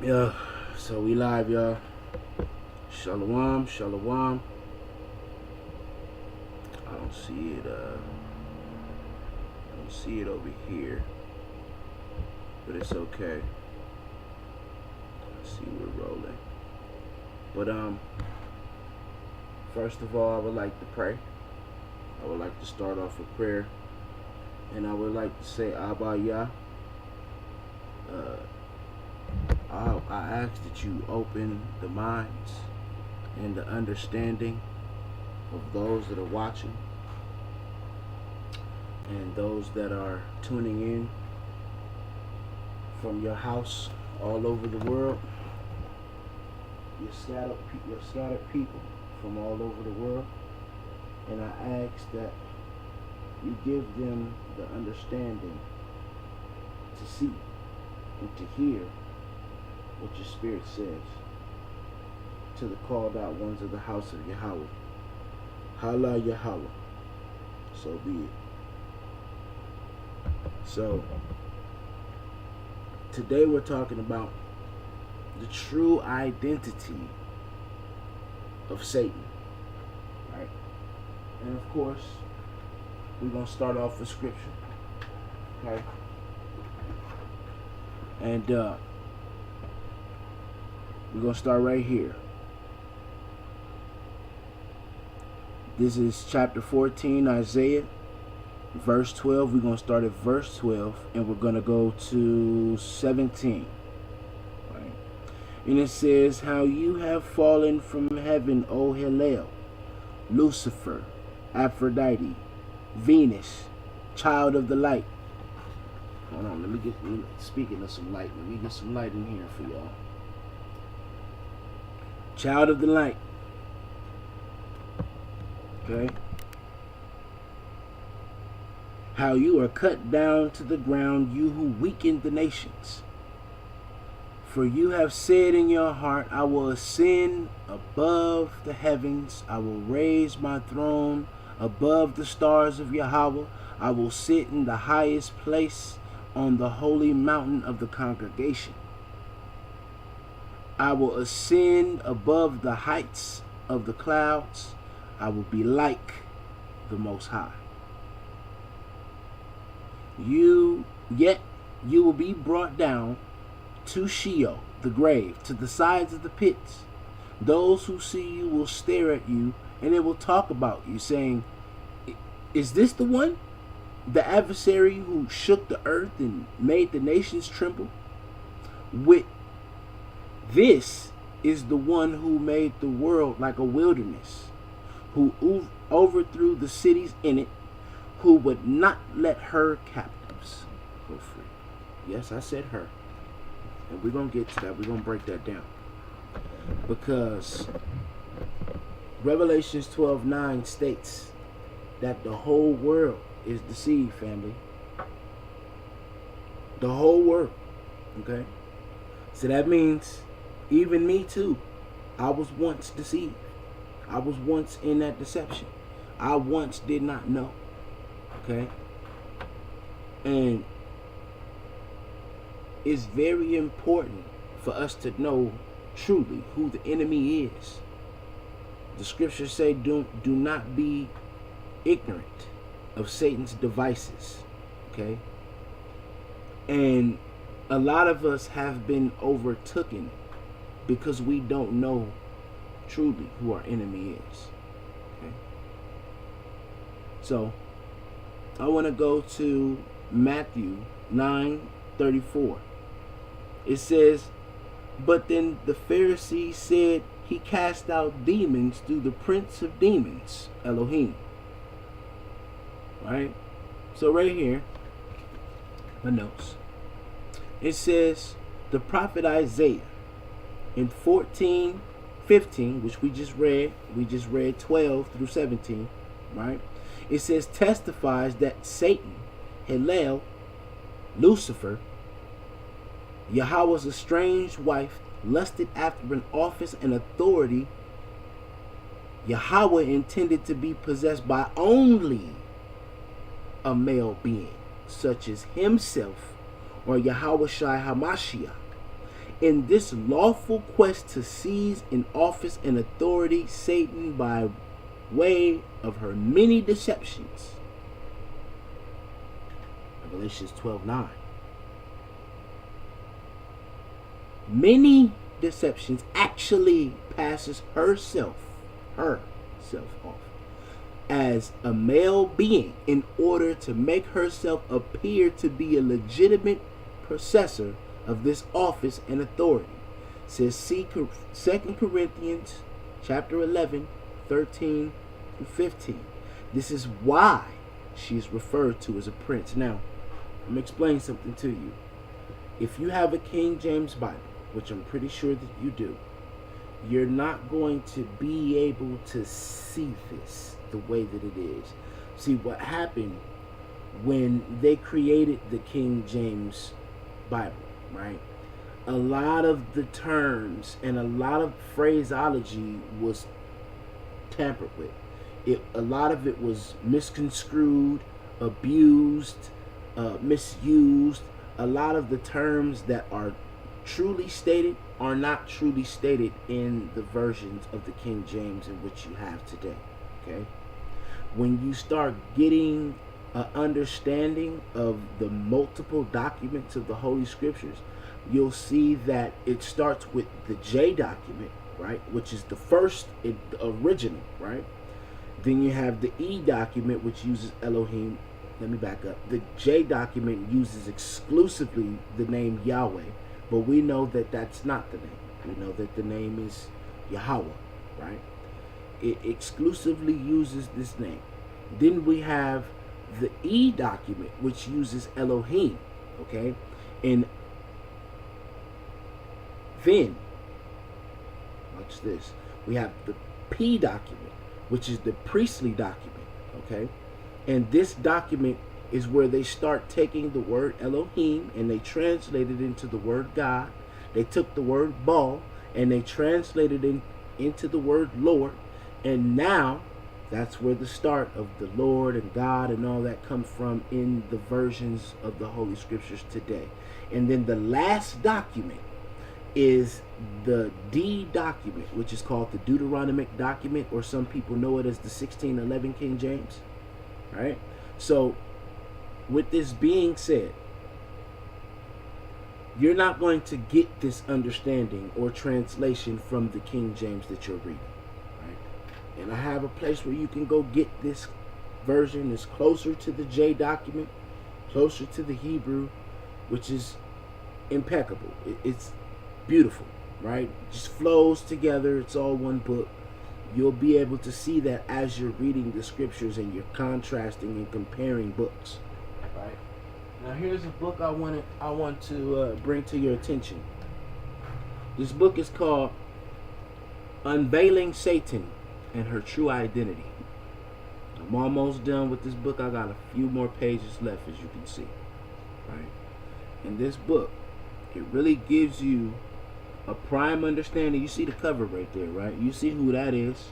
Yeah, so we live, y'all. Shalom, shalom. I don't see it. I don't see it over here, but it's okay. I see we're rolling. But first of all, I would like to pray. I would like to start off with prayer, and I would like to say, Abba Yah. I ask that you open the minds and the understanding of those that are watching and those that are tuning in from your house all over the world. Your scattered people from all over the world. And I ask that you give them the understanding to see and to hear what your spirit says to the called out ones of the house of Yahweh. Hala Yahweh. So be it. So today we're talking about the true identity of Satan. Right? And of course, we're going to start off with scripture. Okay? And we're going to start right here. This is chapter 14, Isaiah, verse 12. We're going to start at verse 12, and we're going to go to 17. Right? And it says, "How you have fallen from heaven, O Hillel, Lucifer, Aphrodite, Venus, child of the light." Hold on, let me speaking of some light, let me get some light in here for y'all. Child of the light. Okay. How you are cut down to the ground, you who weakened the nations. For you have said in your heart, I will ascend above the heavens. I will raise my throne above the stars of Yahweh. I will sit in the highest place on the holy mountain of the congregation. I will ascend above the heights of the clouds. I will be like the Most High. Yet you will be brought down to Sheol, the grave, to the sides of the pits. Those who see you will stare at you, and they will talk about you, saying, "Is this the one? The adversary who shook the earth and made the nations tremble? With this is the one who made the world like a wilderness, who overthrew the cities in it, who would not let her captives go free." Yes, I said her. And we're going to get to that. We're going to break that down. Because Revelations 12:9 states that the whole world is deceived, family. The whole world. Okay? So that means even me too. I was once deceived. I was once in that deception. I once did not know. Okay? And it's very important for us to know truly who the enemy is. The scriptures say do not be ignorant of Satan's devices. Okay? And a lot of us have been overtaken because we don't know truly who our enemy is. Okay? So I want to go to Matthew 9:34. It says, "But then the Pharisees said, he cast out demons through the prince of demons, Elohim." Right? So right here, my notes. It says, the prophet Isaiah in 14:15, which we just read 12 through 17, right? It says, testifies that Satan, Hillel, Lucifer, Yahweh's estranged wife, lusted after an office and authority Yahweh intended to be possessed by only a male being, such as himself or Yahweh Shai HaMashiach, In this lawful quest to seize an office and authority, Satan, by way of her many deceptions, Revelations 12:9, many deceptions, actually passes herself off as a male being in order to make herself appear to be a legitimate possessor of this office and authority. It says, see 2 Corinthians chapter 11, 13 through 15. This is why she is referred to as a prince. Now, I'm going to explain something to you. If you have a King James Bible, which I'm pretty sure that you do, you're not going to be able to see this the way that it is. See, what happened when they created the King James Bible, right? A lot of the terms and a lot of phraseology was tampered with. A lot of it was misconstrued, abused, misused. A lot of the terms that are truly stated are not truly stated in the versions of the King James in which you have today. Okay? When you start getting an understanding of the multiple documents of the Holy Scriptures, you'll see that it starts with the J document, right, which is the first, the original, right? Then you have the E document, which uses Elohim. Let me back up. The J document uses exclusively the name Yahweh, but we know that that's not the name. We know that the name is Yahweh, right? It exclusively uses this name. Then we have the E document, which uses Elohim, okay? And then, watch this, we have the P document, which is the priestly document, okay? And this document is where they start taking the word Elohim and they translate it into the word God. They took the word Baal and they translated it into the word Lord. And now that's where the start of the Lord and God and all that comes from in the versions of the Holy Scriptures today. And then the last document is the D document, which is called the Deuteronomic document, or some people know it as the 1611 King James. Right? So, with this being said, you're not going to get this understanding or translation from the King James that you're reading. Right? And I have a place where you can go get this version. It's closer to the J document, closer to the Hebrew, which is impeccable. It's beautiful, right? It just flows together. It's all one book. You'll be able to see that as you're reading the scriptures and you're contrasting and comparing books. Right? Now here's a book I want to bring to your attention. This book is called Unveiling Satan and Her True Identity. I'm almost done with this book. I got a few more pages left, as you can see. Right? In this book, it really gives you a prime understanding. You see the cover right there, right? You see who that is.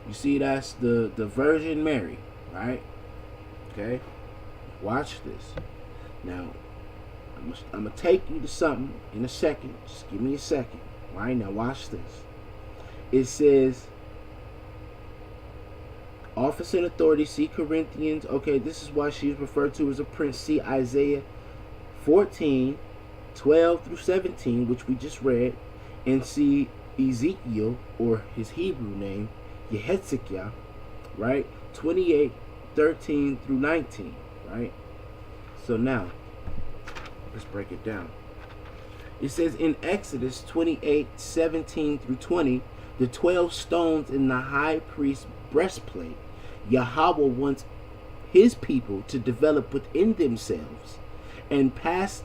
You see that's the Virgin Mary, right? Okay? Watch this. Now, I'm going to take you to something in a second. Just give me a second. Right? Now, watch this. It says, office and authority, see Corinthians. Okay, this is why she's referred to as a prince. See Isaiah 14, 12 through 17, which we just read, and see Ezekiel, or his Hebrew name, Yehezekiah, right? 28, 13 through 19, right? So now, let's break it down. It says in Exodus 28, 17 through 20, the 12 stones in the high priest's breastplate, Yahweh wants his people to develop within themselves and pass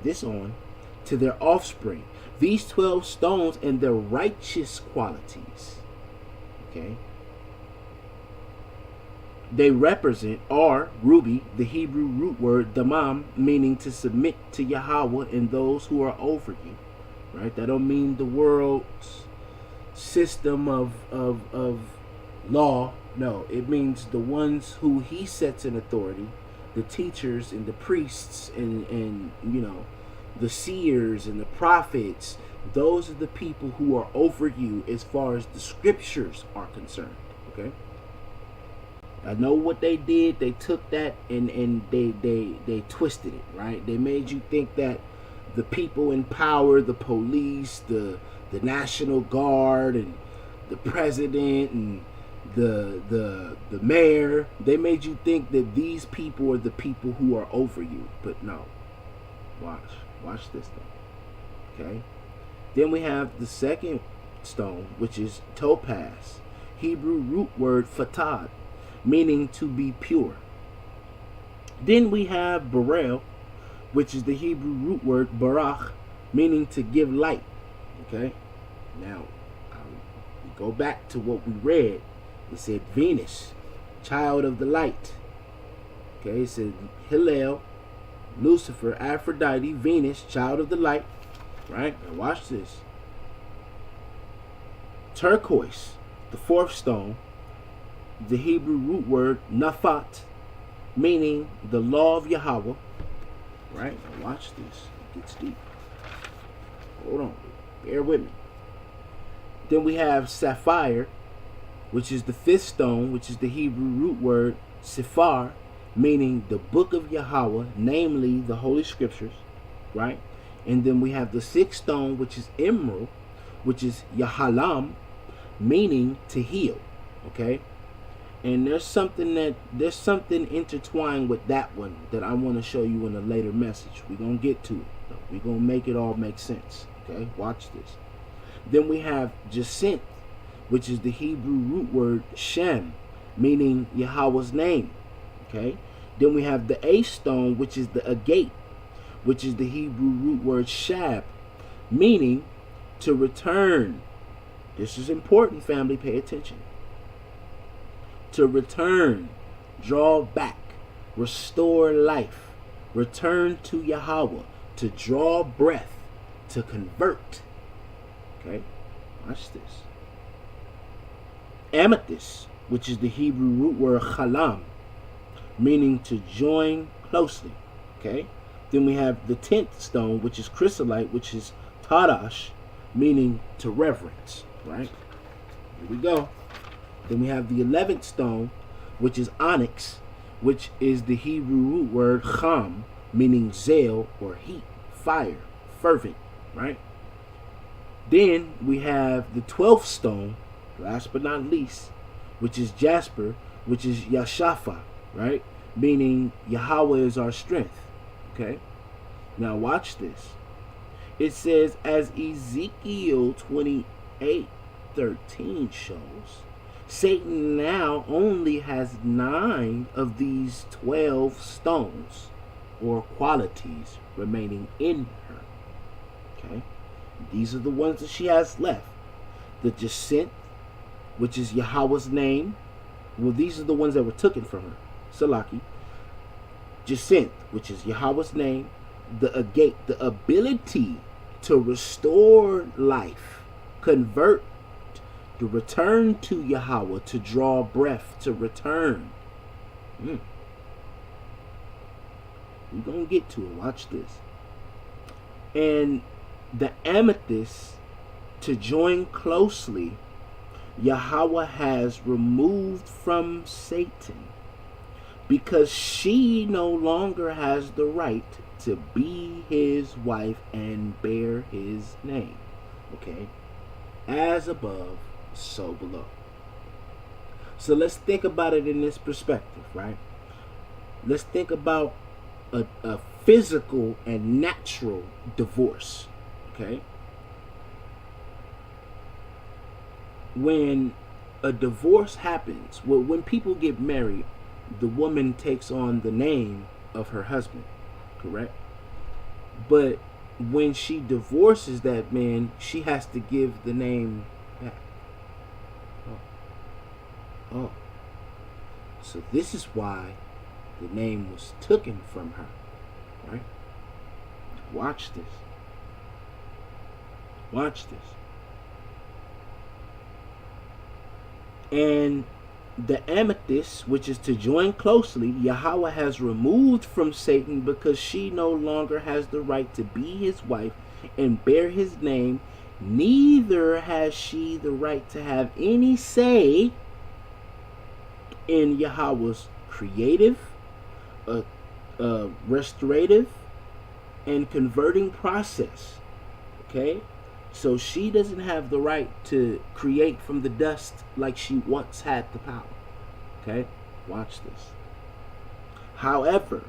this on to their offspring. These 12 stones and their righteous qualities, okay, they represent are ruby, the Hebrew root word damam, meaning to submit to Yahweh and those who are over you. Right? That don't mean the world's system of law. No, it means the ones who he sets in authority, the teachers and the priests and you know, the seers and the prophets, those are the people who are over you as far as the scriptures are concerned. Okay. I know what they did. They took that and they twisted it, right? They made you think that the people in power, the police, the National Guard, and the president and the mayor, they made you think that these people are the people who are over you. But no. Watch this thing. Okay? Then we have the second stone, which is topaz. Hebrew root word fatad, meaning to be pure. Then we have beryl, which is the Hebrew root word barach, meaning to give light. Okay? Now, we go back to what we read. It said Venus, child of the light. Okay, it said Hillel, Lucifer, Aphrodite, Venus, child of the light. Right? Now watch this. Turquoise, the fourth stone, the Hebrew root word nafat, meaning the law of Yahweh. Right? Now watch this. It gets deep. Hold on. Bear with me. Then we have sapphire, which is the fifth stone, which is the Hebrew root word sephar, meaning the book of Yahweh, namely the Holy Scriptures. Right? And then we have the sixth stone, which is emerald, which is Yahalam, meaning to heal. Okay? And there's something intertwined with that one that I want to show you in a later message. We're going to get to it, though. We're going to make it all make sense. Okay? Watch this. Then we have jacinth, which is the Hebrew root word Shem, meaning Yahweh's name. Okay? Then we have the eighth stone, which is the agate, which is the Hebrew root word shab, meaning to return. This is important, family. Pay attention. To return, draw back, restore life, return to Yahweh, to draw breath, to convert. Okay, watch this. Amethyst, which is the Hebrew root word chalam, meaning to join closely. Okay, then we have the 10th stone, which is chrysolite, which is tadash, meaning to reverence. Right, here we go. Then we have the 11th stone, which is onyx, which is the Hebrew root word cham, meaning zeal or heat, fire, fervent. Right. Then we have the 12th stone, last but not least, which is jasper, which is yashafa, right? Meaning Yahweh is our strength. Okay? Now watch this. It says, as Ezekiel 28:13 shows, Satan now only has 9 of these 12 stones or qualities remaining in her. Okay? These are the ones that she has left. The jacinth, which is Yahweh's name. Well, these are the ones that were taken from her. Salaki. Jacinth, which is Yahweh's name. The agate, the ability to restore life, convert, to return to Yahweh, to draw breath, to return. We're going to get to it. Watch this. And the amethyst, to join closely, Yahweh has removed from Satan, because she no longer has the right to be his wife and bear his name. Okay? As above, so below. So let's think about it in this perspective, right? Let's think about a physical and natural divorce. Okay? When a divorce happens, when people get married, the woman takes on the name of her husband, correct? But when she divorces that man, she has to give the name back. Oh. So this is why the name was taken from her, right? Watch this. Watch this. And The amethyst, which is to join closely, Yahweh has removed from Satan because she no longer has the right to be his wife and bear his name. Neither has she the right to have any say in Yahweh's creative, restorative, and converting process. Okay? So she doesn't have the right to create from the dust like she once had the power. Okay? Watch this. However,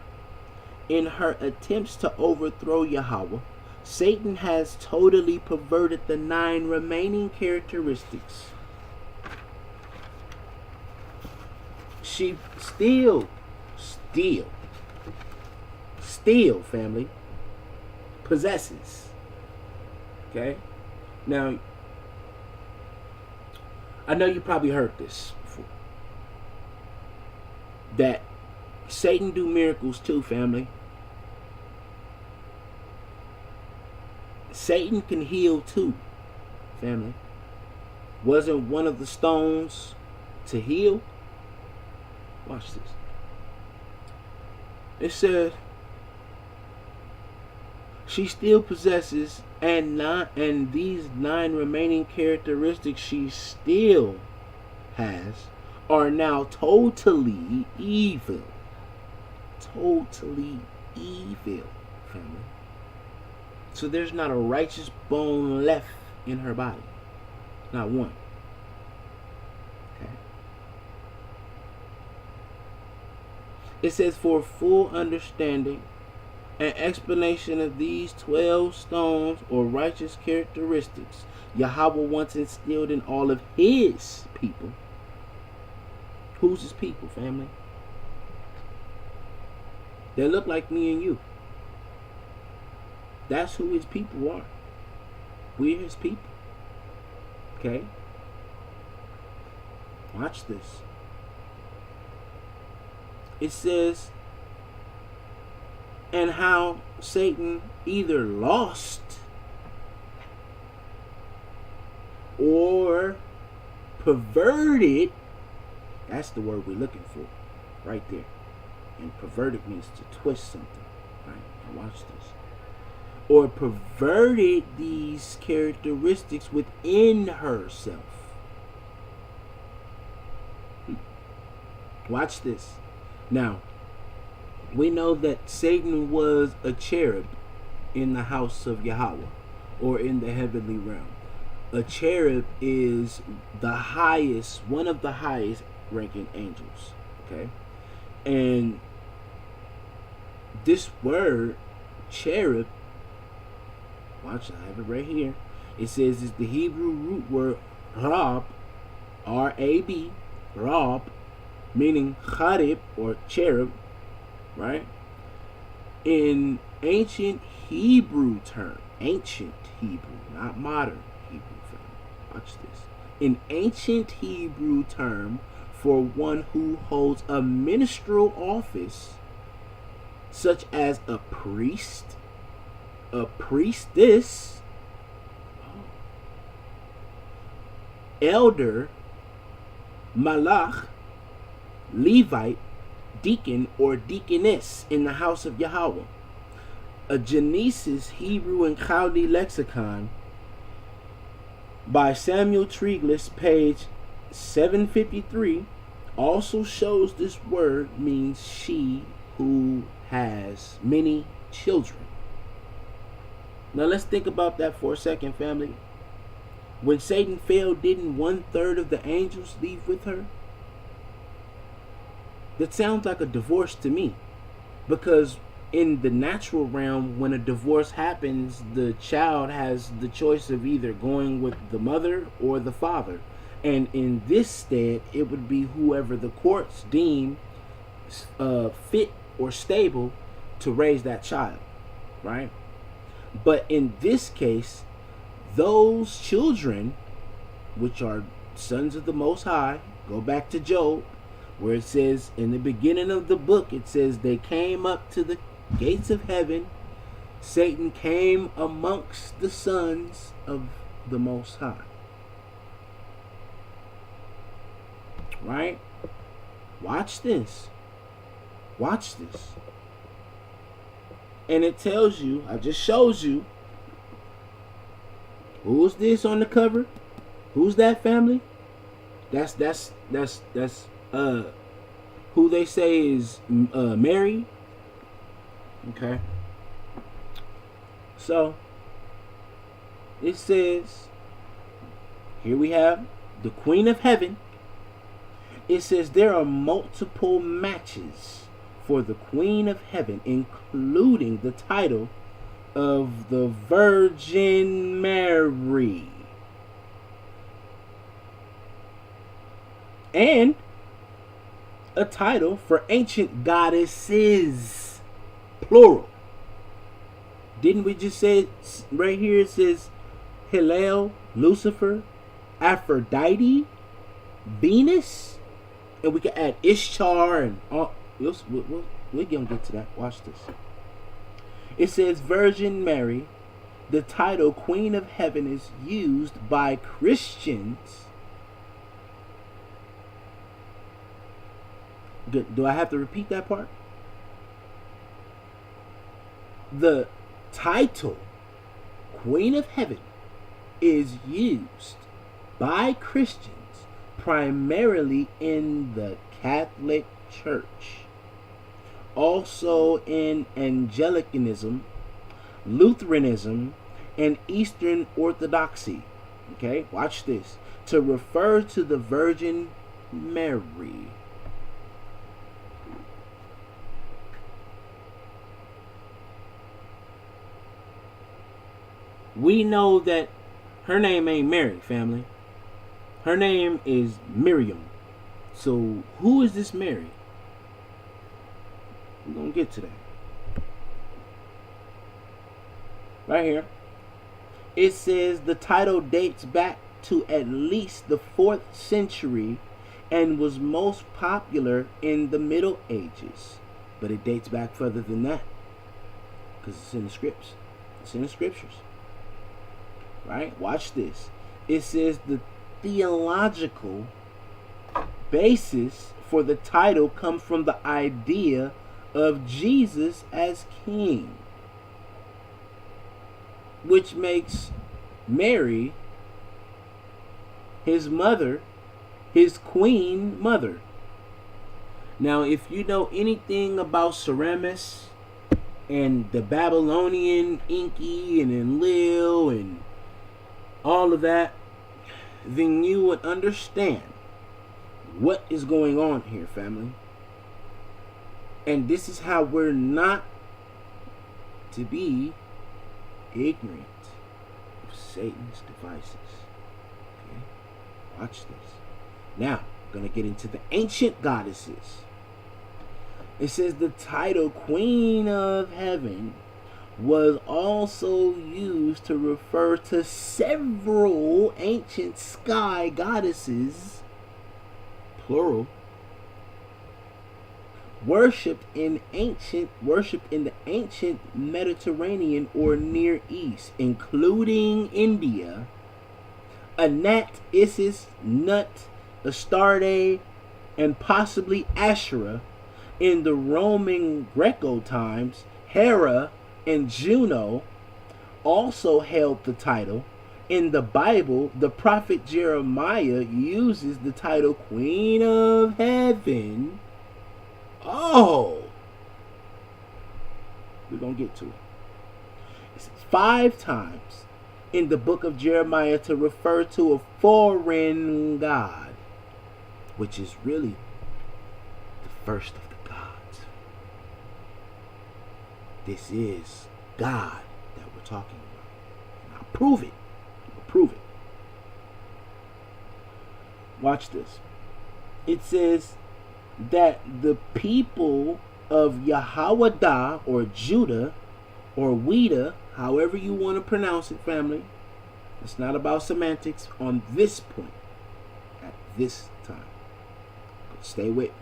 in her attempts to overthrow Yahweh, Satan has totally perverted the 9 remaining characteristics. She still, family, possesses. Okay? Now, I know you probably heard this before. That Satan do miracles too, family. Satan can heal too, family. Wasn't one of the stones to heal? Watch this. It said she still possesses and these 9 remaining characteristics she still has are now totally evil. Totally evil, family. So there's not a righteous bone left in her body. Not one. Okay. It says, for full understanding and explanation of these 12 stones or righteous characteristics Yahweh once instilled in all of his people. Who's his people, family? They look like me and you. That's who his people are. We're his people. Okay? Watch this. It says, and how Satan either lost or perverted. That's the word we're looking for right there. And perverted means to twist something. Right? Now watch this. Or perverted these characteristics within herself. Watch this. Now, we know that Satan was a cherub in the house of Yahweh, or in the heavenly realm. A cherub is the highest, one of the highest ranking angels. Okay? And this word, cherub, watch, I have it right here. It says it's the Hebrew root word rab, R-A-B, rab, meaning charib or cherub, right? In ancient Hebrew term, ancient Hebrew, not modern Hebrew. Watch this. In ancient Hebrew term for one who holds a ministerial office, such as a priest, a priestess, elder, malach, Levite, deacon, or deaconess in the house of Yahweh. A Genesis Hebrew and Chaldee lexicon by Samuel Treglis, page 753, also shows this word means she who has many children. Now let's think about that for a second, family. When Satan fell, didn't 1/3 of the angels leave with her? That sounds like a divorce to me, because in the natural realm, when a divorce happens, the child has the choice of either going with the mother or the father, and in this stead, it would be whoever the courts deem fit or stable to raise that child, right? But in this case, those children, which are sons of the Most High, go back to Job, where it says in the beginning of the book, it says they came up to the gates of heaven. Satan came amongst the sons of the Most High. Right? Watch this. Watch this. And it tells you, I just shows you, who's this on the cover? Who's that family? That's who they say is Mary. Okay. So it says, here we have the Queen of Heaven. It says there are multiple matches for the Queen of Heaven, including the title of the Virgin Mary. And a title for ancient goddesses, plural. Didn't we just say it right here? It says Hillel, Lucifer, Aphrodite, Venus, and we can add Ishtar and all. We're gonna get to that. Watch this. It says Virgin Mary. The title Queen of Heaven is used by Christians. Do I have to repeat that part? The title Queen of Heaven is used by Christians primarily in the Catholic Church, also in Anglicanism, Lutheranism, and Eastern Orthodoxy. Okay, watch this. To refer to the Virgin Mary. We know that her name ain't Mary, family. Her name is Miriam. So who is this Mary? We're going to get to that. Right here. It says the title dates back to at least the 4th century and was most popular in the Middle Ages. But it dates back further than that, because it's in the scripts. It's in the scriptures. Right? Watch this. It says the theological basis for the title comes from the idea of Jesus as king, which makes Mary his mother, his queen mother. Now, if you know anything about Semiramis and the Babylonian Enki and Enlil and all of that, then you would understand what is going on here, family. And this is how we're not to be ignorant of Satan's devices. Okay? Watch this. Now, I'm going to get into the ancient goddesses. It says the title Queen of Heaven was also used to refer to several ancient sky goddesses, plural, worshipped in the ancient Mediterranean or Near East, including India. Anat, Isis, Nut, Astarte, and possibly Asherah in the Roman Greco times. Hera and Juno also held the title. In the Bible, the prophet Jeremiah uses the title Queen of Heaven. Oh, we're going to get to it. It's 5 times in the book of Jeremiah to refer to a foreign god, which is really the first of the gods. This is God that we're talking about. And I'll prove it. I'll prove it. Watch this. It says that the people of Yahwadah or Judah or Weda, however you want to pronounce it, family. It's not about semantics on this point, at this time. But stay with me.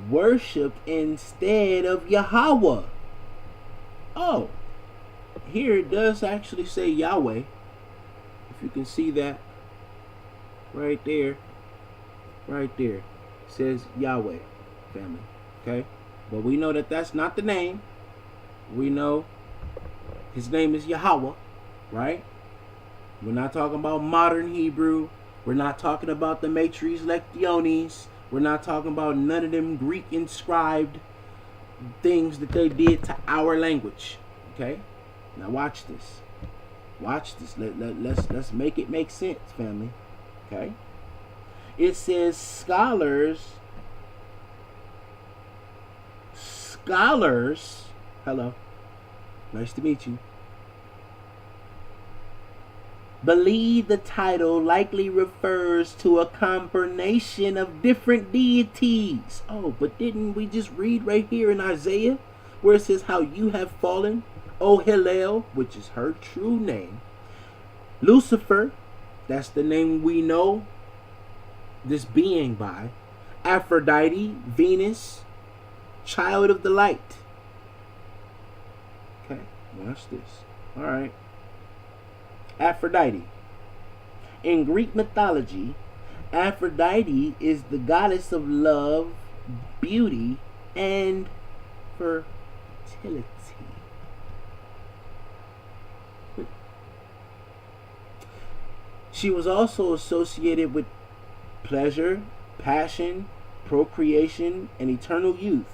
Worshipped instead of Yahweh. Oh, here it does actually say Yahweh. If you can see that right there. right there says Yahweh, family. Okay? But we know that that's not the name. We know his name is Yahweh, right? We're not talking about modern Hebrew. We're not talking about the Matres Lectiones. We're not talking about none of them Greek inscribed things that they did to our language. Okay? Now watch this. Watch this. Let's make it make sense, family. Okay? It says scholars, hello, nice to meet you, believe the title likely refers to a combination of different deities. Oh, but didn't we just read right here in Isaiah where it says how you have fallen, O Hillel, which is her true name, Lucifer, that's the name we know this being by, Aphrodite, Venus, child of the light. Okay, watch this. All right. Aphrodite. In Greek mythology, Aphrodite is the goddess of love, beauty, and fertility. She was also associated with pleasure, passion, procreation, and eternal youth.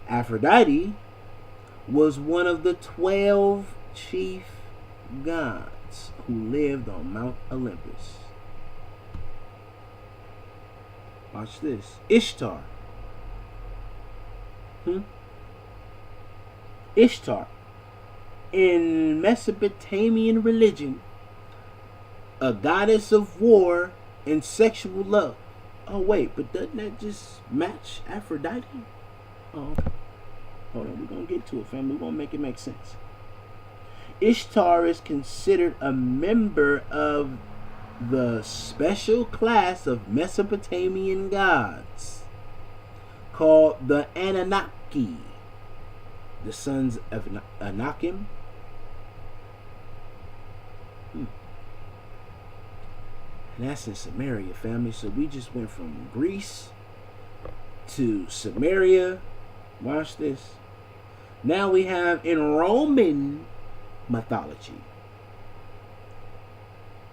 Aphrodite was one of the 12 chief gods who lived on Mount Olympus. Watch this. Ishtar. Ishtar. In Mesopotamian religion, a goddess of war and sexual love. Oh wait, but doesn't that just match Aphrodite? Oh, okay. Hold on, we're gonna get to it, family. We're gonna make it make sense. Ishtar is considered a member of the special class of Mesopotamian gods called the Anunnaki, the sons of Anakim. And that's in Samaria, family. So we just went from Greece to Samaria. Watch this. Now we have in Roman mythology.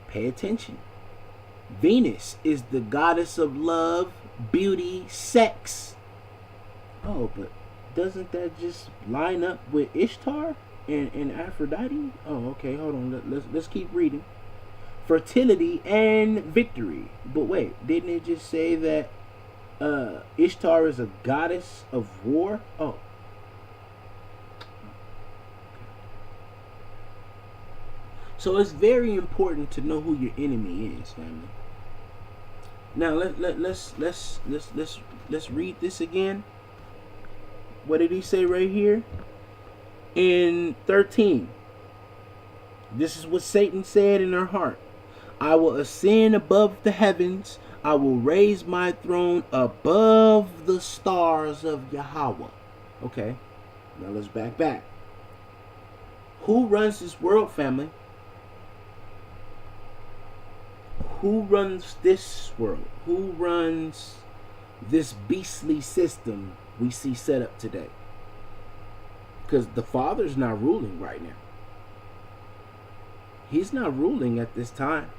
Pay attention. Venus is the goddess of love, beauty, sex. Oh, but doesn't that just line up with Ishtar and Aphrodite? Oh, okay, hold on. Let's keep reading. Fertility and victory. But wait, didn't it just say that Ishtar is a goddess of war? Oh. So it's very important to know who your enemy is, family. Now let's read this again. What did he say right here? In 13. This is what Satan said in her heart. I will ascend above the heavens. I will raise my throne above the stars of Yahweh. Okay. Now let's back. Who runs this world, family? Who runs this world? Who runs this beastly system we see set up today? Because the Father's not ruling right now. He's not ruling at this time.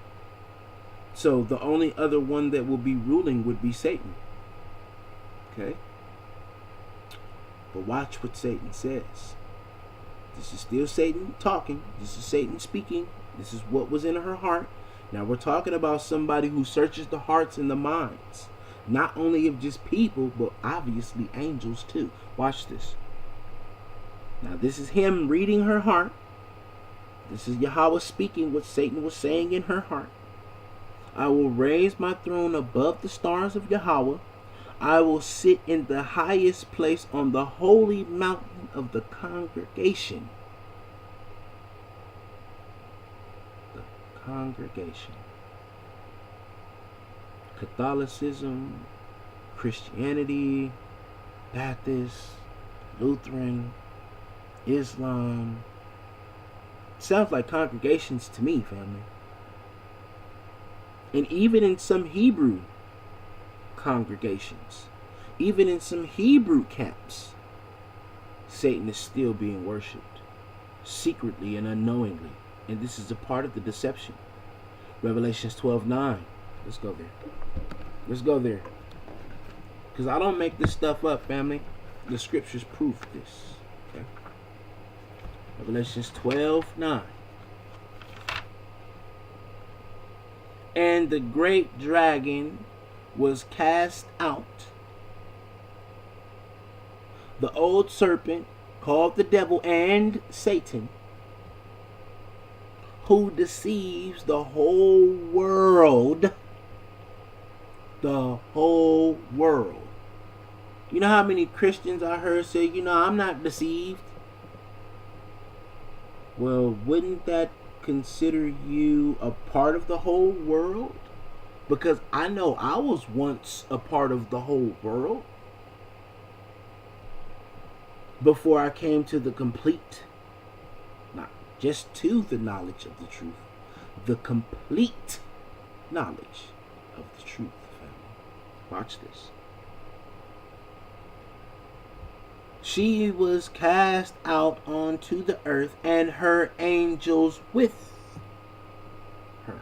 So the only other one that will be ruling would be Satan. Okay? But watch what Satan says. This is still Satan talking. This is Satan speaking. This is what was in her heart. Now we're talking about somebody who searches the hearts and the minds. Not only of just people, but obviously angels too. Watch this. Now this is him reading her heart. This is Yahweh speaking what Satan was saying in her heart. I will raise my throne above the stars of Yahweh. I will sit in the highest place on the holy mountain of the congregation. The congregation. Catholicism, Christianity, Baptist, Lutheran, Islam. Sounds like congregations to me, family. And even in some Hebrew congregations, even in some Hebrew camps, Satan is still being worshipped secretly and unknowingly. And this is a part of the deception. Revelations 12:9. Let's go there. Let's go there. Because I don't make this stuff up, family. The scriptures prove this. Okay? Revelations 12:9. And the great dragon was cast out, the old serpent, called the devil and Satan, who deceives the whole world. The whole world. You know how many Christians I heard say, I'm not deceived? Well, wouldn't that consider you a part of the whole world? Because I know I was once a part of the whole world before I came to the complete, not just to the knowledge of the truth, the complete knowledge of the truth, family. Watch this. She was cast out onto the earth, and her angels with her.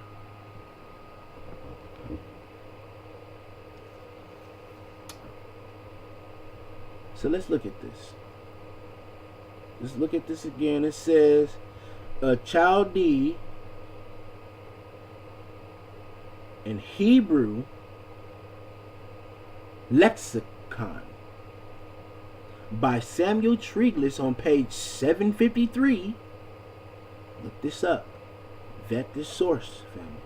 So let's look at this. Let's look at this again. It says, a Chaldee in Hebrew lexicon by Samuel Treglis on page 753. Look this up. Vet this source, family,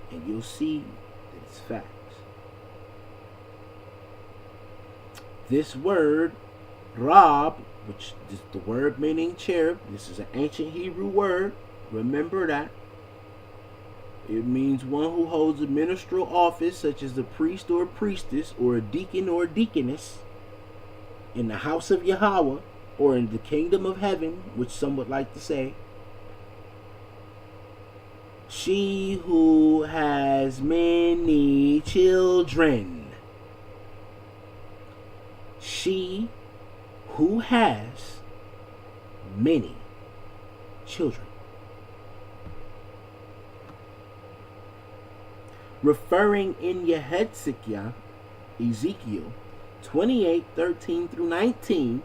and you'll see that it's facts. This word, Rab, which is the word meaning cherub, this is an ancient Hebrew word. Remember that. It means one who holds a ministerial office, such as a priest or a priestess, or a deacon or a deaconess, in the house of Yahweh, or in the kingdom of heaven, which some would like to say. She who has many children. She who has many children. Referring in Ezekiel 28:13 through 19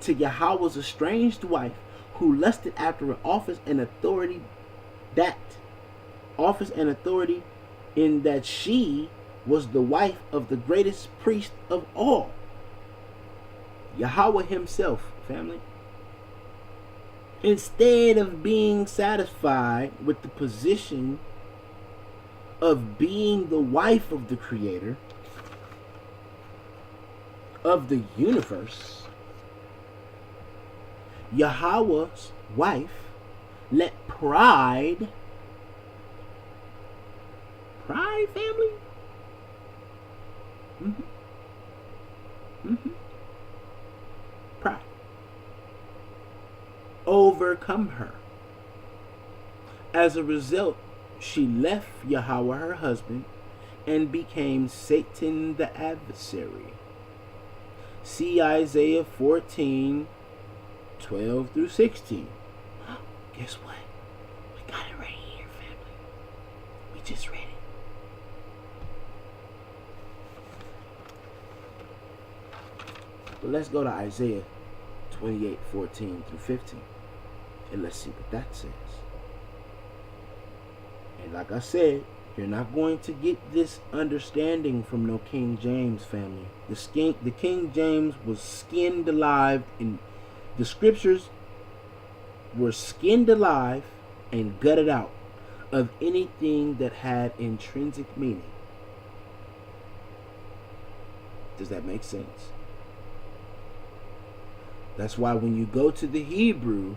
to Yahweh's estranged wife, who lusted after an office and authority, in that she was the wife of the greatest priest of all, Yahweh himself, family. Instead of being satisfied with the position of being the wife of the Creator of the universe, Yahweh's wife let pride, family, pride, overcome her. As a result, she left Yahweh, her husband, and became Satan, the adversary. See Isaiah 14:12 through 16. Guess what? We got it right here, family. We just read it. But let's go to Isaiah 28:14 through 15. And let's see what that says. And like I said, you're not going to get this understanding from no King James, family. The King James was skinned alive, and the scriptures were skinned alive and gutted out of anything that had intrinsic meaning. Does that make sense? That's why when you go to the Hebrew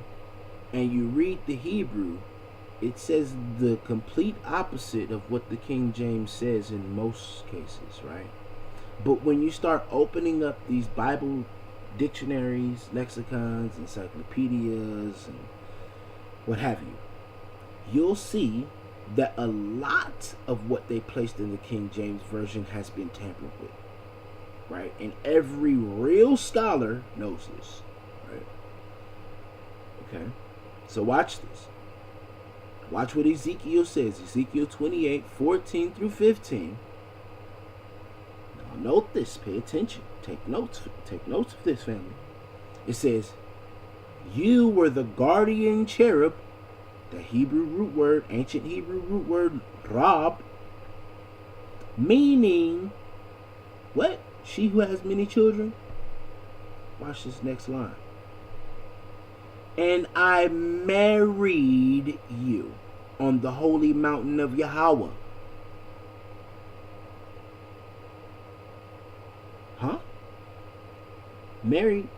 and you read the Hebrew, it says the complete opposite of what the King James says in most cases, right? But when you start opening up these Bible dictionaries, lexicons, encyclopedias, and what have you, you'll see that a lot of what they placed in the King James Version has been tampered with, right? And every real scholar knows this, right? Okay, so watch this. Watch what Ezekiel says. Ezekiel 28, 14 through 15. Now note this. Pay attention. Take notes. Take notes of this, family. It says, you were the guardian cherub, the Hebrew root word, ancient Hebrew root word, Rab, meaning, what? She who has many children? Watch this next line. And I married you on the holy mountain of Yahweh. Huh? Married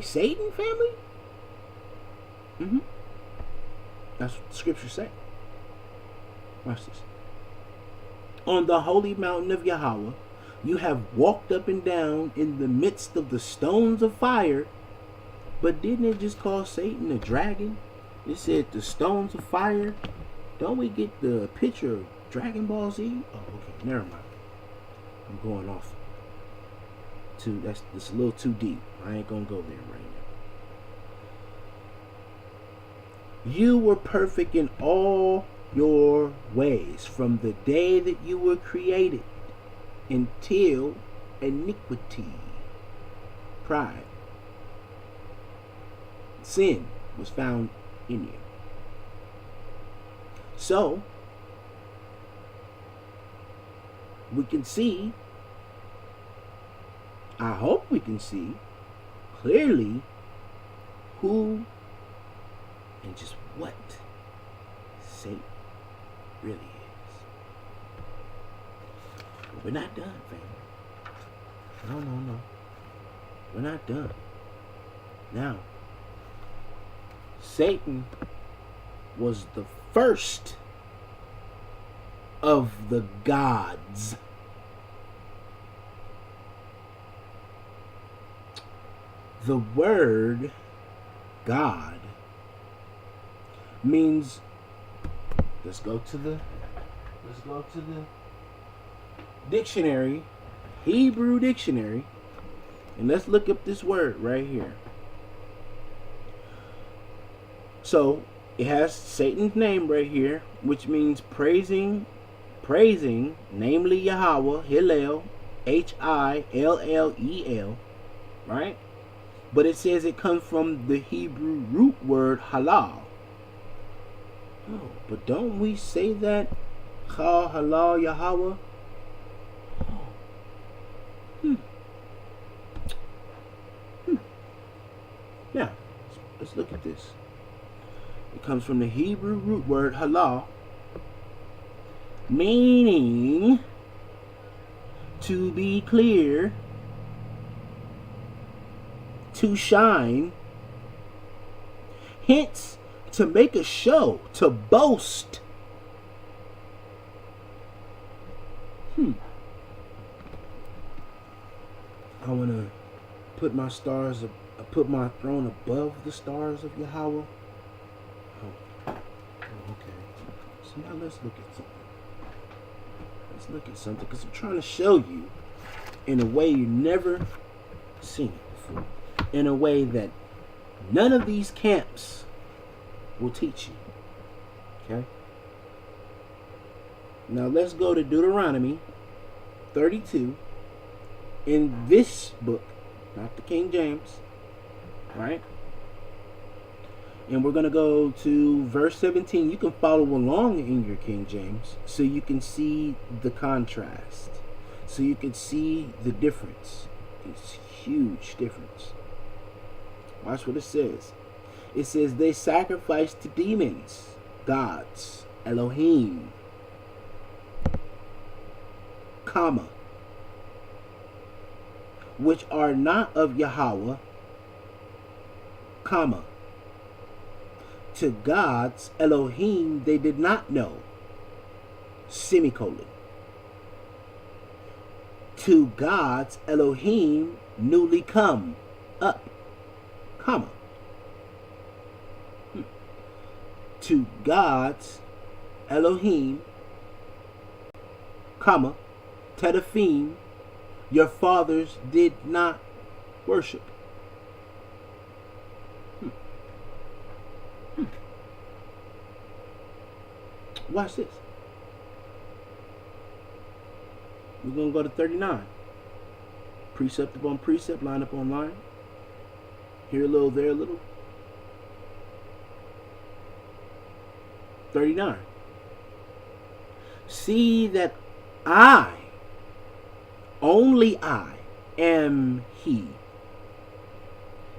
Satan, family? Mm-hmm. That's what the scriptures say. Watch this. On the holy mountain of Yahweh, you have walked up and down in the midst of the stones of fire. But didn't it just call Satan a dragon? It said the stones of fire. Don't we get the picture of Dragon Ball Z? Oh, okay, never mind. I'm going off. That's a little too deep. I ain't gonna go there right now. You were perfect in all your ways from the day that you were created until iniquity, pride, sin was found in you. So we can see, I hope we can see clearly who and just what Satan really is. But we're not done, family. No. We're not done. Now, Satan was the first of the gods. The word God means, let's go to the dictionary, Hebrew dictionary, and let's look up this word right here. So it has Satan's name right here, which means praising, namely Yahweh, Hillel, Hillel, right? But it says it comes from the Hebrew root word halal. Oh, but don't we say that? Halal Yahweh? Now, let's look at this. It comes from the Hebrew root word halal, meaning to be clear, to shine, hence to make a show, to boast. I want to put my throne above the stars of Yahweh. Oh, okay. So now let's look at something. Because I'm trying to show you in a way you've never seen it before. In a way that none of these camps will teach you. Okay? Now let's go to Deuteronomy 32. In this book, not the King James, right? And we're going to go to verse 17. You can follow along in your King James so you can see the contrast. So you can see the difference. It's huge difference. Watch what it says. It says they sacrificed to demons, gods, Elohim, comma, which are not of Yahweh, comma, to gods, Elohim, they did not know, semicolon, to gods, Elohim, newly come, up, comma, to gods, Elohim, comma, Teraphim, your fathers did not worship. Watch this. We're going to go to 39. Precept upon precept, line upon line. Here a little, there a little. 39. See that I, only I, am He,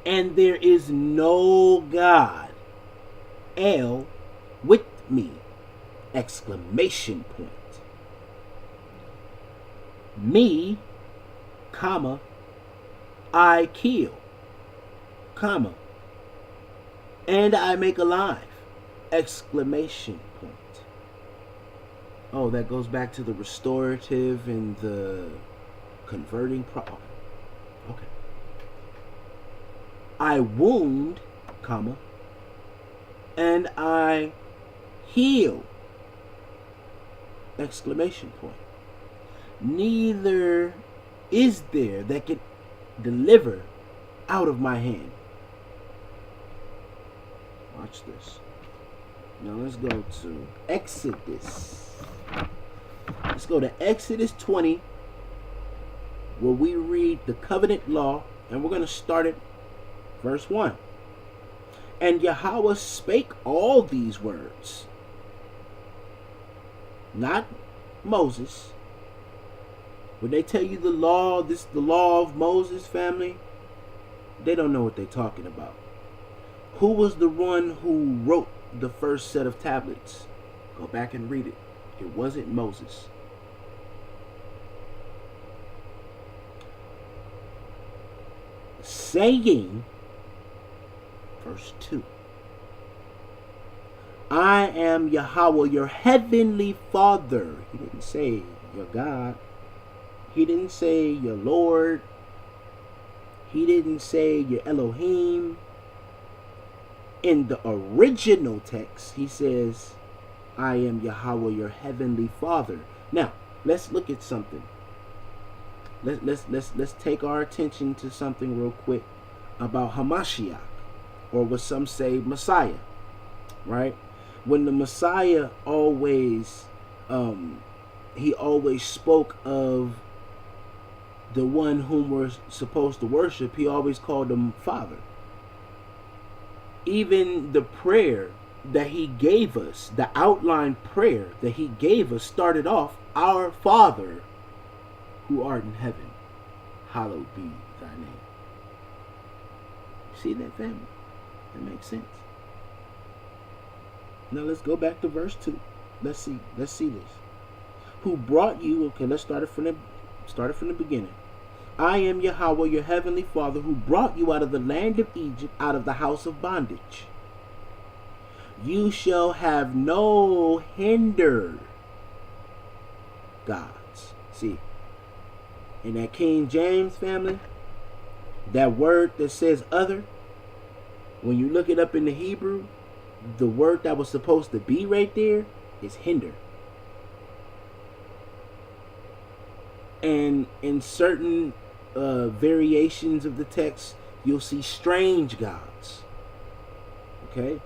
and there is no God, El, with me, exclamation point. Me, comma, I kill, comma, and I make alive, exclamation point. Oh, that goes back to the restorative and the converting okay. I wound, comma, and I heal, exclamation point. Neither is there that can deliver out of my hand. Watch this. Now let's go to Exodus. Let's go to Exodus 20, where we read the covenant law, and we're going to start at verse 1. And Yahweh spake all these words. Not Moses. When they tell you the law, this the law of Moses, family, they don't know what they're talking about. Who was the one who wrote the first set of tablets? Go back and read it. It wasn't Moses. Saying, verse 2, I am Yahweh, your heavenly Father. He didn't say your God. He didn't say your Lord. He didn't say your Elohim. In the original text, he says, I am Yahweh, your heavenly Father. Now, let's look at something. Let's take our attention to something real quick about Hamashiach, or what some say Messiah, right? When the Messiah always, he always spoke of the one whom we're supposed to worship, he always called him Father. Even the prayer that he gave us, the outline prayer that he gave us, started off, Our Father who art in heaven, hallowed be thy name. See that, family? That makes sense. Now let's go back to verse 2. Let's see this. Who brought you, okay, let's start it from the beginning. I am Yahweh, your heavenly Father, who brought you out of the land of Egypt, out of the house of bondage. You shall have no hinder gods. See, in that King James, family, that word that says other, when you look it up in the Hebrew, the word that was supposed to be right there is hinder. And in certain variations of the text, you'll see strange gods. Okay?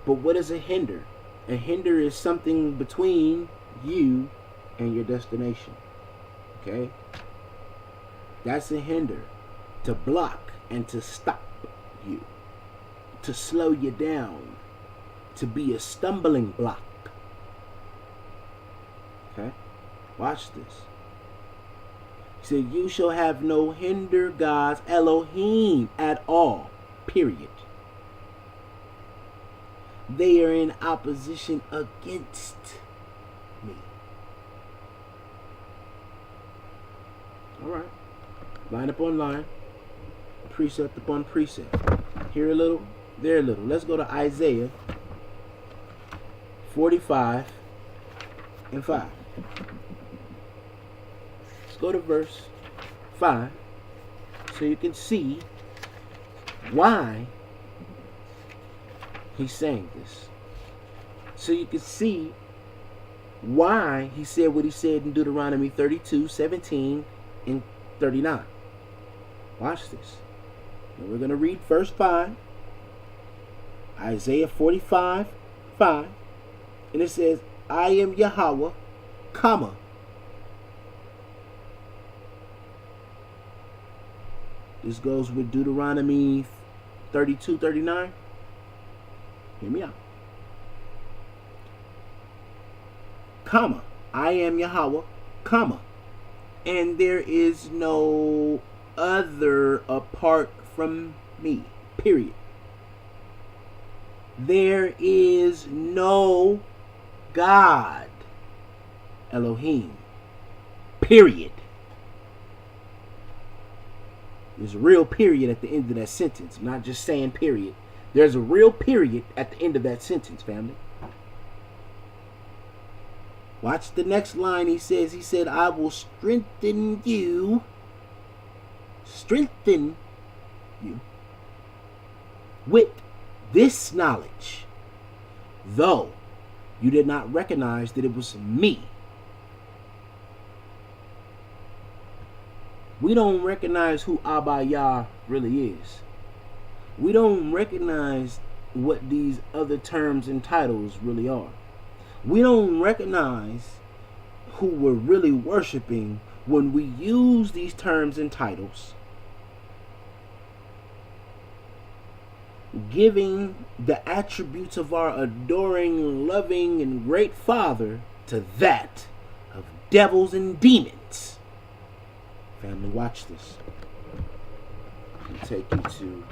But what is a hinder? A hinder is something between you and your destination. Okay? That's a hinder. To block and to stop you. To slow you down. To be a stumbling block. Okay? Watch this. He said, you shall have no hinder gods, Elohim, at all. Period. They are in opposition against me. Alright. Line upon line. Precept upon precept. Here a little, there a little. Let's go to Isaiah 45 and 5. Let's go to verse 5 so you can see why he's saying this. So you can see why he said what he said in Deuteronomy 32:17 and 39. Watch this. And we're going to read verse 5. Isaiah 45:5. And it says, I am Yahweh, comma. This goes with Deuteronomy 32:39. Hear me out. Comma. I am Yahweh, comma. And there is no other apart from me. Period. There is no God. Elohim. Period. There's a real period at the end of that sentence. I'm not just saying period. There's a real period at the end of that sentence, family. Watch the next line. He said, I will strengthen you with this knowledge, though you did not recognize that it was me. We don't recognize who Abba Yah really is. We don't recognize what these other terms and titles really are. We don't recognize who we're really worshiping when we use these terms and titles, giving the attributes of our adoring, loving, and great Father to that of devils and demons. Family, watch this. I'll take you to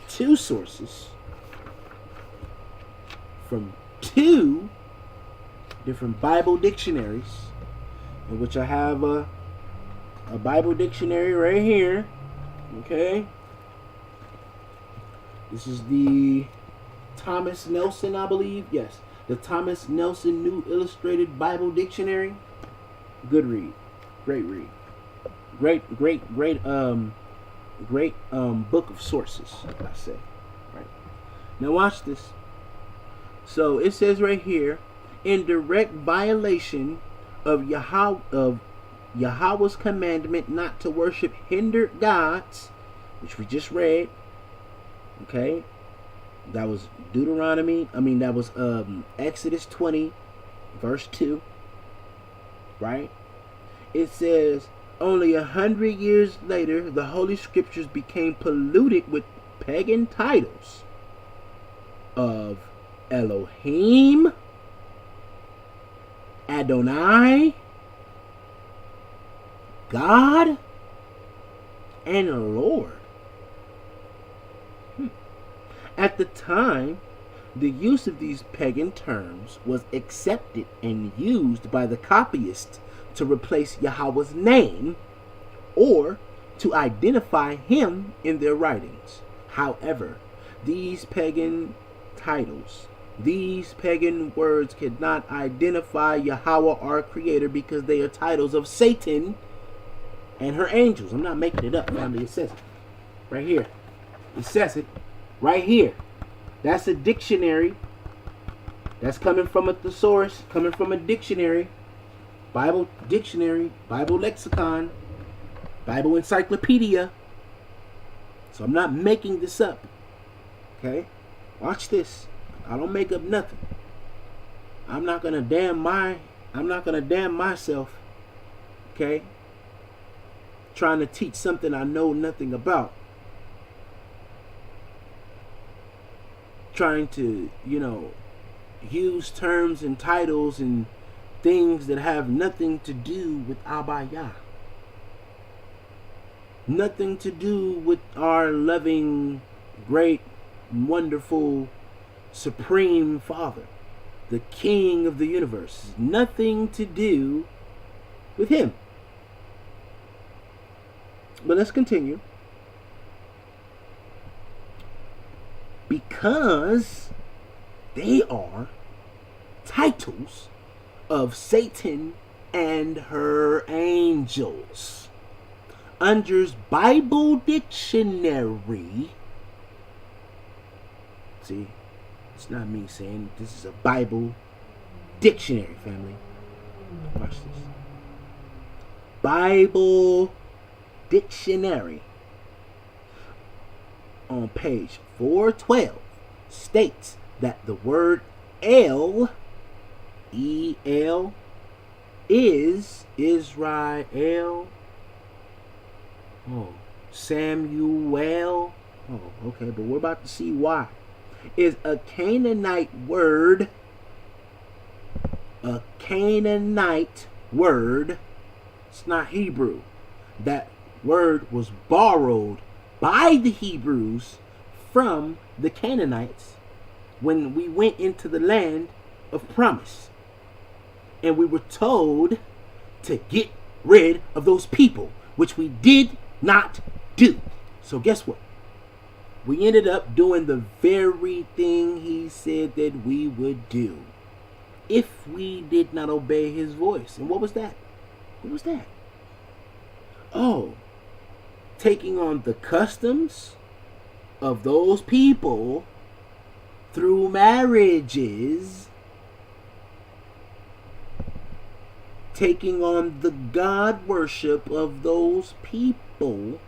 two sources from two different Bible dictionaries, in which I have a Bible dictionary right here. Okay. This is the Thomas Nelson, I believe. Yes, the Thomas Nelson New Illustrated Bible Dictionary. Good read. Great read. Great book of sources, I say. Right. Now watch this. So it says right here, in direct violation of Yahweh's commandment not to worship hindered gods, which we just read. Okay, that was Exodus 20, verse 2. Right? It says, only 100 years later, the Holy Scriptures became polluted with pagan titles of Elohim, Adonai, God, and Lord. At the time, the use of these pagan terms was accepted and used by the copyists to replace Yahweh's name or to identify him in their writings. However, these pagan titles, these pagan words cannot identify Yahweh, our Creator, because they are titles of Satan and her angels. I'm not making it up, family. It says it right here. It says it right here. That's a dictionary. That's coming from a thesaurus, coming from a dictionary. Bible dictionary, Bible lexicon, Bible encyclopedia. So I'm not making this up. Okay? Watch this. I don't make up nothing. I'm not gonna damn myself. Okay? Trying to teach something I know nothing about. Trying to, use terms and titles and things that have nothing to do with Abba Yah. Nothing to do with our loving, great, wonderful, supreme Father, the King of the universe. Nothing to do with him. But let's continue. Because they are titles of Satan and her angels. Under's Bible Dictionary. See, it's not me saying it. This is a Bible dictionary, family. Watch this. Bible Dictionary on page 412 states that the word El, E-L, is Israel. Oh, Samuel. Oh, okay, but we're about to see why. Is a Canaanite word. A Canaanite word. It's not Hebrew. That word was borrowed by the Hebrews from the Canaanites when we went into the land of promise. And we were told to get rid of those people, which we did not do. So guess what? We ended up doing the very thing he said that we would do if we did not obey his voice. And what was that? What was that? Oh, taking on the customs of those people through marriages, taking on the God worship of those people.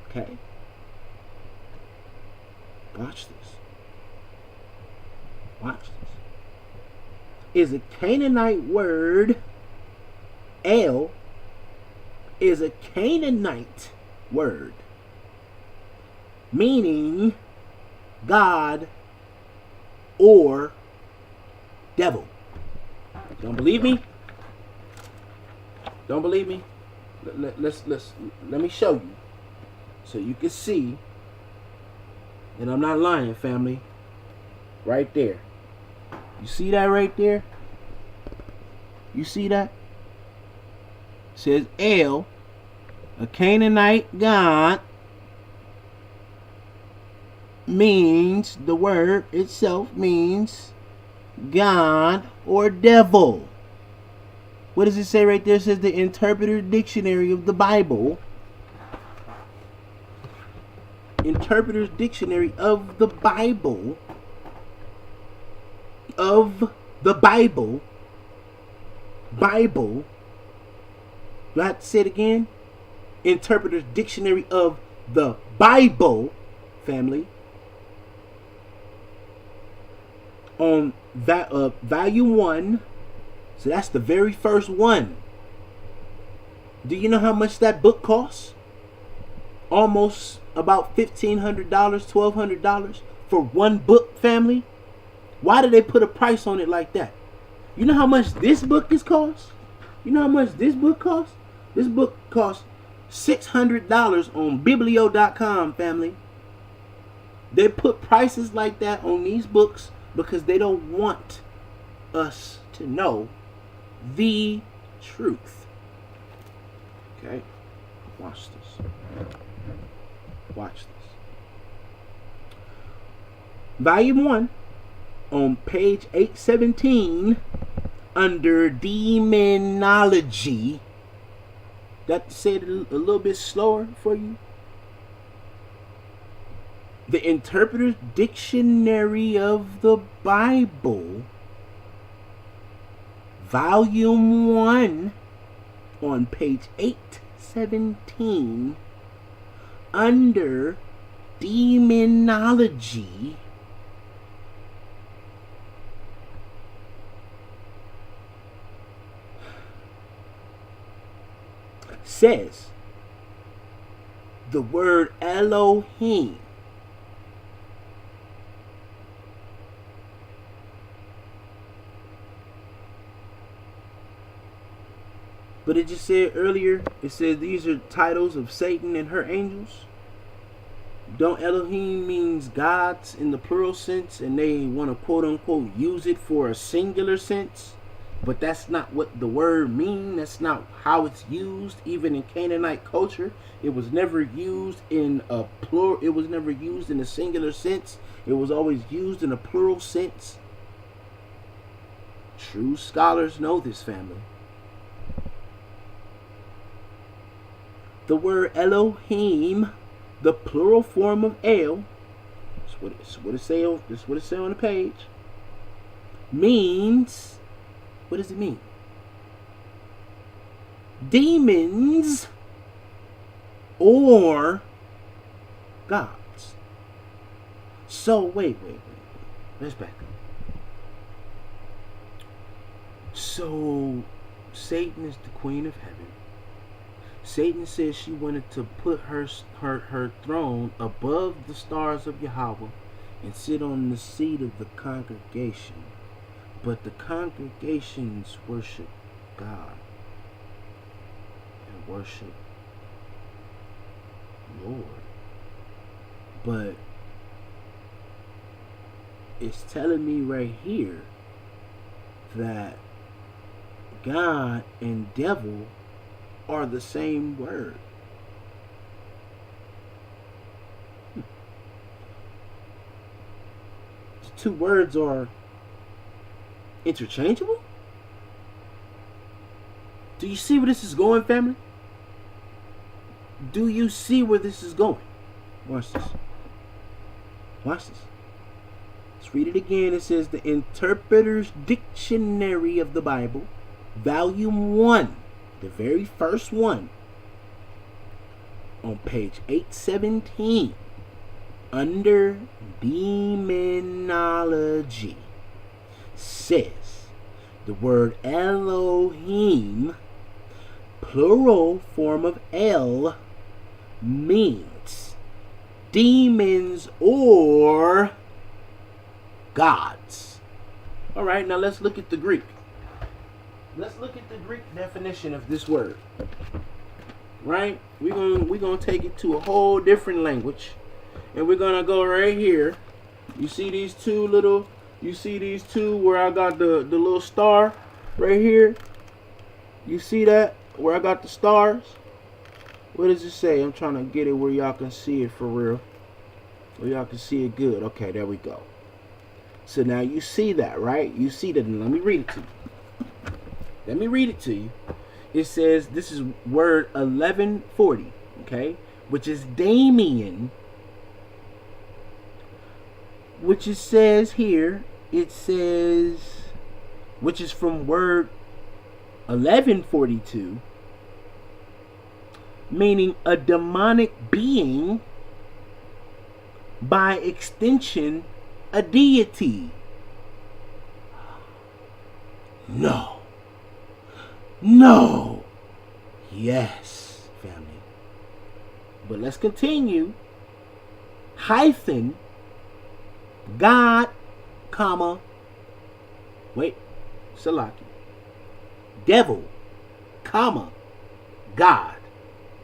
Okay. Watch this. Watch this. Is a Canaanite word. El is a Canaanite word meaning God or devil. Don't believe me? Don't believe me? Let me show you so you can see. And I'm not lying, family. Right there. You see that right there? You see that? It says El, a Canaanite god, means, the word itself means God or devil. What does it say right there? It says the Interpreter's Dictionary of the Bible. Interpreter's Dictionary of the Bible. Of the Bible. Bible. Do I have to say it again? Interpreter's Dictionary of the Bible, family. On that volume 1. So that's the very first one. Do you know how much that book costs? Almost about $1,500, $1,200 for one book, family. Why did they put a price on it like that? You know how much this book is cost? You know how much this book costs? This book costs $600 on biblio.com, family. They put prices like that on these books because they don't want us to know the truth. Okay? Watch this. Watch this. Volume 1 on page 817 under demonology. That said a little bit slower for you. The Interpreter's Dictionary of the Bible, volume 1 on page 817 under demonology says the word Elohim but it just said earlier, it says these are titles of Satan and her angels. Don't Elohim means gods in the plural sense, and they want to quote unquote use it for a singular sense, but that's not what the word means. That's not how it's used. Even in Canaanite culture, it was never used in a plural. It was never used in a singular sense. It was always used in a plural sense. True scholars know this, family. The word Elohim, the plural form of El, that's what it say on the page, means, what does it mean? Demons or gods. So wait. Let's back up. So Satan is the queen of heaven. Satan says she wanted to put her throne above the stars of Yahweh and sit on the seat of the congregation. But the congregations worship God and worship Lord. But it's telling me right here that God and devil are the same word. The two words are interchangeable? Do you see where this is going, family? Do you see where this is going? Watch this. Watch this. Let's read it again. It says the Interpreter's Dictionary of the Bible, Volume 1, the very first one, on page 817, under demonology, says the word Elohim, plural form of El, means demons or gods. All right, now let's look at the Greek. Let's look at the Greek definition of this word. Right? We're gonna take it to a whole different language, and we're gonna go right here. You see these two where I got the little star right here? You see that? Where I got the stars? What does it say? I'm trying to get it where y'all can see it for real. Where y'all can see it good. Okay, there we go. So now you see that, right? You see that, and let me read it to you. Let me read it to you. It says, this is word 1140, okay? Which is Damien. Which it says here, it says, which is from word 1142, meaning a demonic being, by extension, a deity. No. Yes, family. But let's continue. Hyphen, God, comma, Salaki. Devil, comma, God,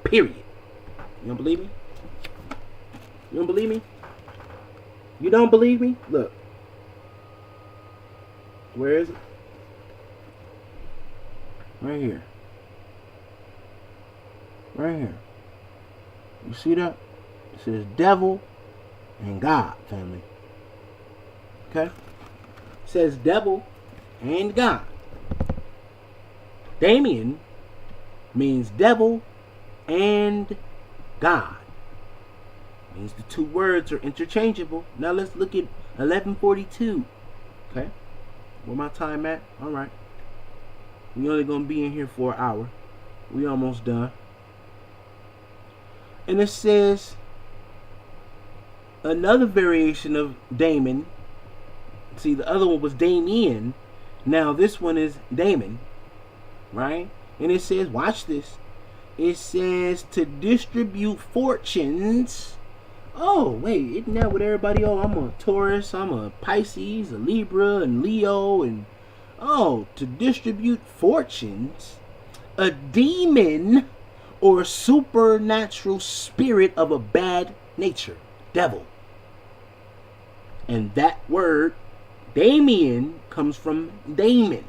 period. You don't believe me? You don't believe me? You don't believe me? Look. Where is it? Right here. Right here. You see that? It says devil and God, family. Okay? It says devil and God. Damien means devil and God. Means the two words are interchangeable. Now let's look at 1142. Okay? Where my time at? Alright. We only gonna be in here for an hour. We almost done. And it says another variation of Damon. See, the other one was Damien. Now this one is Damon. Right? And it says, watch this. It says to distribute fortunes. Oh, wait, isn't that what everybody? Oh, I'm a Taurus, I'm a Pisces, a Libra, and Leo, and to distribute fortunes, a demon or supernatural spirit of a bad nature, devil. And that word, Damien, comes from Damon.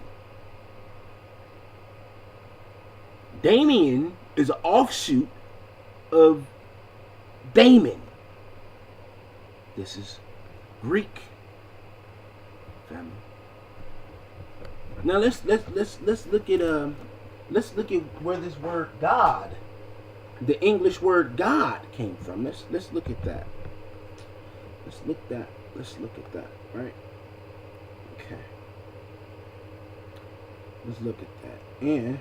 Damien is an offshoot of Damon. This is Greek, family. Now let's look at where this word God, the English word God, came from. Let's look at that. Let's look at that, right? Okay. Let's look at that. And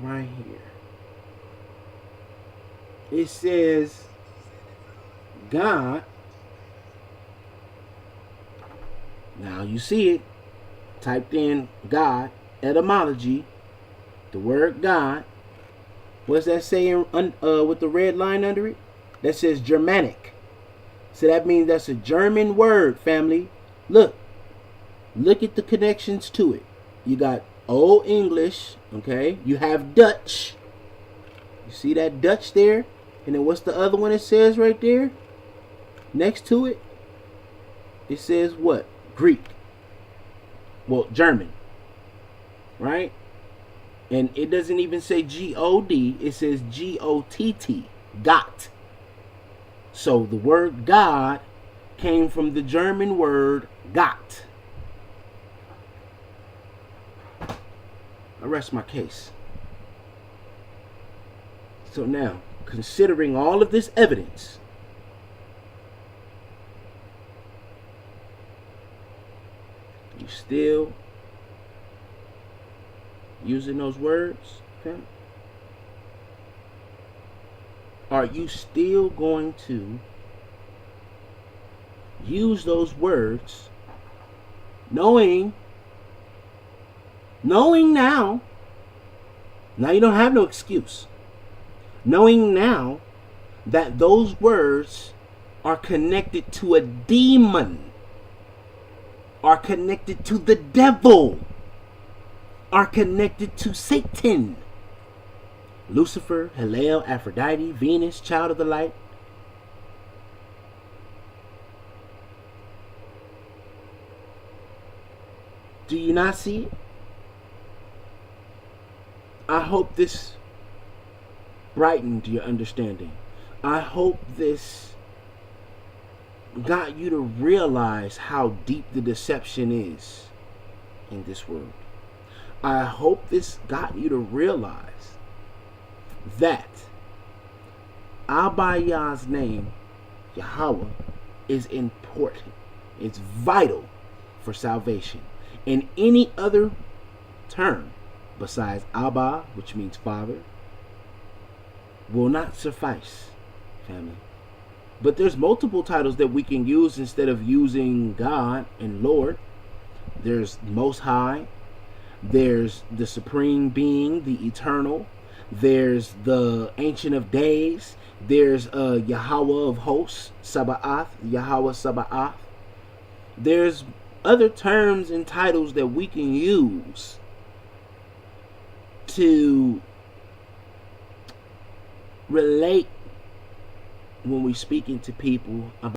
right here, it says God. Now you see it. Typed in God, etymology, the word God. What's that saying with the red line under it? That says Germanic. So that means that's a German word, family. Look at the connections to it. You got Old English, okay? You have Dutch. You see that Dutch there? And then what's the other one it says right there? Next to it, it says what? Greek. Well, German. Right? And it doesn't even say G-O-D. It says G-O-T-T. Got. So the word God came from the German word Gott. I rest my case. So now, considering all of this evidence, you still using those words? Okay. Are you still going to use those words knowing now you don't have no excuse, knowing now that those words are connected to a demon, are connected to the devil, are connected to Satan, Lucifer, Hallel, Aphrodite, Venus, child of the light? Do you not see it? I hope this brightened your understanding. I hope this got you to realize how deep the deception is in this world. I hope this got you to realize that Abba Yah's name, Yahweh, is important. It's vital for salvation. And any other term besides Abba, which means father, will not suffice, family. But there's multiple titles that we can use instead of using God and Lord. There's Most High. There's the Supreme Being, the Eternal. There's the Ancient of Days. There's Yahweh of Hosts, Sabaoth, Yahweh Sabaoth. There's other terms and titles that we can use to relate when we speaking to people about